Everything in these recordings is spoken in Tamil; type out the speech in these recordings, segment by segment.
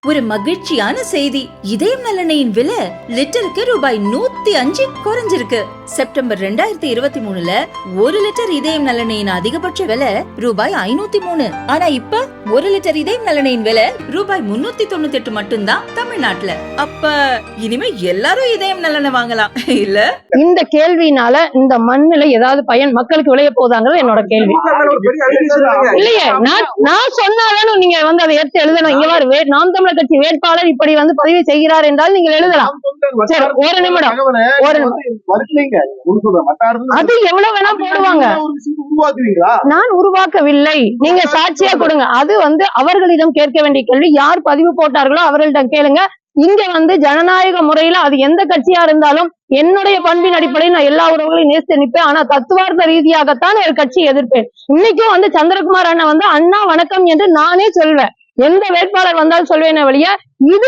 ஒரு மகிழ்ச்சியான செய்தி. இதயம் நல்லெண்ணெயின் விலை லிட்டருக்கு ரூபாய் 105 குறைஞ்சிருக்கு. செப்டம்பர் 2023ல 1 லிட்டர் இதயம் நல்லெண்ணெயின் அதிகபட்ச விலை ரூபாய் 503. ஆனா இப்ப 1 லிட்டர் இதயம் நல்லெண்ணெயின் விலை ரூபாய் 398 மட்டும்தான் தமிழ்நாட்டுல. அப்ப இனிமே எல்லாரும் இதயம் நல்லெண்ணெய் வாங்கலாம் இல்ல? இந்த கேள்வினால இந்த மண்ணுல ஏதாவது பயன் மக்களுக்கு விளைய போதாங்கிறது என்னோட கேள்வி. இல்லையே, நான் சொன்னாலும் நீங்க அதை எடுத்து எழுதணும். இங்க மாதிரி நாம் தமிழர் கட்சி வேட்பாளர் இப்படி பதிவு செய்கிறார் என்றால் நீங்கள் எழுதலாம். சரி, ஒரு நிமிடம். அது எவ்வளவு வேணா போடுவாங்க, நான் உருவாக்கவில்லை. நீங்க சாட்சியா கொடுங்க. அது அவர்களிடம் கேட்க வேண்டிய கேள்வி. யார் பதிவு போட்டார்களோ அவர்களிடம் கேளுங்க. இங்க ஜனநாயக முறையில அது எந்த கட்சியா இருந்தாலும் என்னுடைய பண்பின் அடிப்படையில் நான் எல்லா உறவுகளையும் நேசித்து நிற்பேன். ஆனா தத்துவார்த்த ரீதியாகத்தான் ஒரு கட்சி எதிர்ப்பேன். இன்னைக்கும் சந்திரகுமார் அண்ணா அண்ணா வணக்கம் என்று நானே சொல்வேன். எந்த வேட்பாளர் வந்தாலும் சொல்வேனே வழிய இது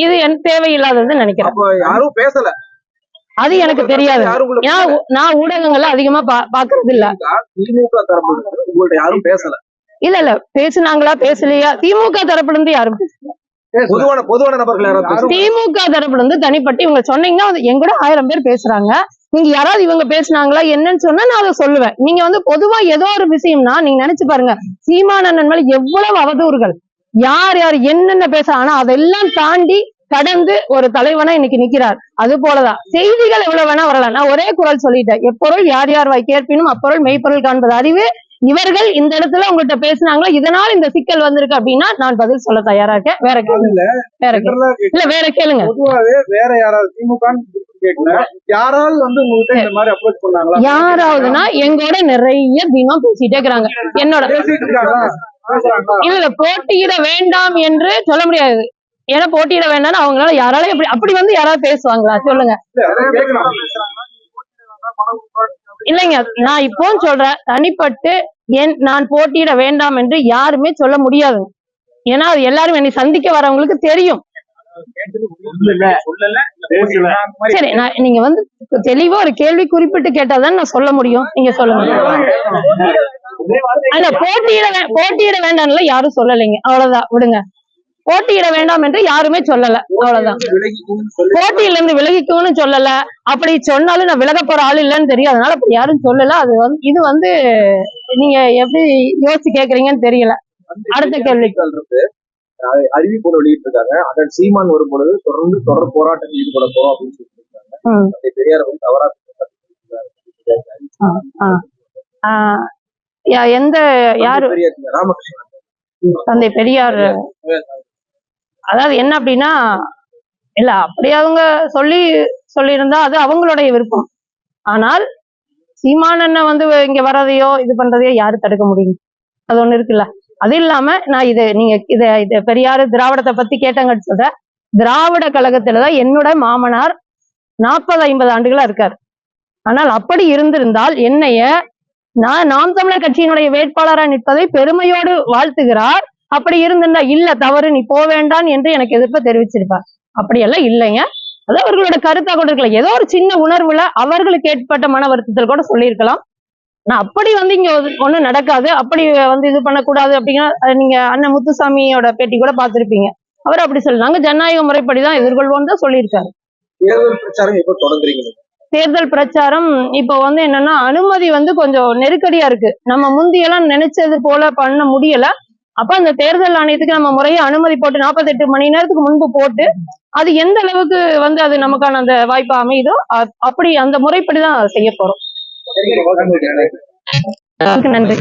இது தேவையில்லாததுன்னு நினைக்கிறேன். யாரும் பேசல, அது எனக்கு தெரியாது. நான் ஊடகங்கள்ல அதிகமா பாக்குறது இல்ல. திமுக தரப்புல உங்கள்ட்ட யாரும் பேசல? இல்ல பேசுனாங்களா பேசலையா? திமுக தரப்புல இருந்து யாரும் பொதுவான நபர்கள் யாரும்? திமுக தரப்புல இருந்து தனிப்பட்டு இவங்க சொன்னீங்கன்னா எங்கூட 1000 பேர் பேசுறாங்க. நீங்க யாராவது இவங்க பேசுனாங்களா என்னன்னு சொன்னா நான் அதை சொல்லுவேன். நீங்க பொதுவா ஏதோ ஒரு விஷயம்னா நீங்க நினைச்சு பாருங்க, சீமான் அண்ணன் மேல எவ்வளவு அவதூறுகள், யார் யார் என்னென்ன பேச, ஆனா அதெல்லாம் தாண்டி கடந்து ஒரு தலைவனா இன்னைக்கு நிக்கிறார். அது போலதான் செய்திகள் எவ்வளவு வேணா வரலாம். நான் ஒரே குரல் சொல்லிட்டேன், எப்பொருள் யார் யார் வாய் கேட்பினும் அப்பொருள் மெய்ப்பொருள் காண்பது அறிவு. இவர்கள் இந்த இடத்துல உங்கள்கிட்ட பேசினாங்களா, இதனால இந்த சிக்கல் வந்திருக்கு அப்படின்னா நான் பதில் சொல்ல தயாரா இருக்கேன். வேற கேளுங்க, வேற கேளுங்க. வேற யாராவது திமுக யாராவது உங்ககிட்ட இந்த மாதிரி அப்ரோச் பண்ணாங்களா? யாராவதுன்னா எங்கூட நிறைய தினம் பேசிட்டே இருக்கிறாங்க. என்னோட இல்ல போட்டியிட வேண்டாம் என்று சொல்ல முடியாது. ஏன்னா போட்டியிட வேண்டாம்னு அவங்களால யாராலும் அப்படி யாராவது பேசுவாங்களா சொல்லுங்க? இல்லைங்க, நான் இப்போ சொல்றேன், தனிப்பட்டு நான் போட்டியிட வேண்டாம் என்று யாருமே சொல்ல முடியாது. ஏன்னா அது எல்லாரும் என்னை சந்திக்க வரவங்களுக்கு தெரியும். சரி, நீங்க தெளிவா ஒரு கேள்வி குறிப்பிட்டு கேட்டாதான் நான் சொல்ல முடியும். நீங்க சொல்லுங்க. அந்த போட்டியிட வேண்டாம்ல யாரும் சொல்லலைங்க, அவ்வளவுதான். விடுங்க, போட்டியிட வேண்டாம் என்று யாருமே சொல்லல, அவ்வளவுதான். போட்டியில இருந்து விலகிக்கணும்னு சொல்லல. அப்படி சொன்னாலும் நான் விலக போற ஆள் இல்லைன்னு தெரியும், அதனால அப்படி யாரும் சொல்லல. அது இது நீங்க எப்படி யோசிச்சு கேக்குறீங்கன்னு தெரியல. அடுத்த கேள்வி. அறிவிப்பு வெளியிட்டு இருக்காங்க, அதன் சீமான் வரும் பொழுது தொடர் போராட்டத்தில் ஈடுபட போறோம் அப்படின்னு சொல்லியிருக்காங்க. பெரியார் தவறா எந்த யாரு தந்தை பெரியார், அதாவது என்ன அப்படின்னா, இல்ல அப்படி அவங்க சொல்லியிருந்தா அது அவங்களுடைய விருப்பம். ஆனால் சீமானண்ண இங்க வர்றதையோ இது பண்றதையோ யாரு தடுக்க முடியும்? அது ஒண்ணு இருக்குல்ல. அது இல்லாம நான் நீங்க இத பெரியாரு திராவிடத்தை பத்தி கேட்டங்கன்னு சொல்ற, திராவிட கழகத்துலதான் என்னோட மாமனார் 40-50 ஆண்டுகளா இருக்காரு. ஆனால் அப்படி இருந்திருந்தால் என்னைய நாம் தமிழர் கட்சியினுடைய வேட்பாளராக நிற்பதை பெருமையோடு வாழ்த்துகிறார். அப்படி இருந்திருந்தா இல்ல தவறு நீ போக வேண்டாம் என்று எனக்கு எதிர்ப்பு தெரிவிச்சிருப்பார். அப்படியெல்லாம் இல்லைங்க, அது அவர்களோட கருத்தா கூட இருக்கலாம். ஏதோ ஒரு சின்ன உணர்வுல அவர்களுக்கு ஏற்பட்ட மன வருத்தத்தில் கூட சொல்லியிருக்கலாம். நான் அப்படி இங்க ஒண்ணும் நடக்காது, அப்படி இது பண்ணக்கூடாது அப்படின்னா நீங்க அண்ணன் முத்துசாமியோட பேட்டி கூட பார்த்திருப்பீங்க. அவர் அப்படி சொல்லினாங்க, ஜனநாயக முறைப்படிதான் எதிர்கொள்வோம் தான் சொல்லியிருக்காரு. தேர்தல் பிரச்சாரம் இப்போ என்னன்னா அனுமதி கொஞ்சம் நெருக்கடியா இருக்கு. நம்ம முந்தியெல்லாம் நினைச்சது போல பண்ண முடியல. அப்ப அந்த தேர்தல் ஆணையத்துக்கு நம்ம முறையை அனுமதி போட்டு 48 மணி நேரத்துக்கு முன்பு போட்டு அது எந்த அளவுக்கு அது நமக்கான அந்த வாய்ப்பு அமையுதோ அப்படி அந்த முறைப்படிதான் செய்ய போறோம். நன்றி.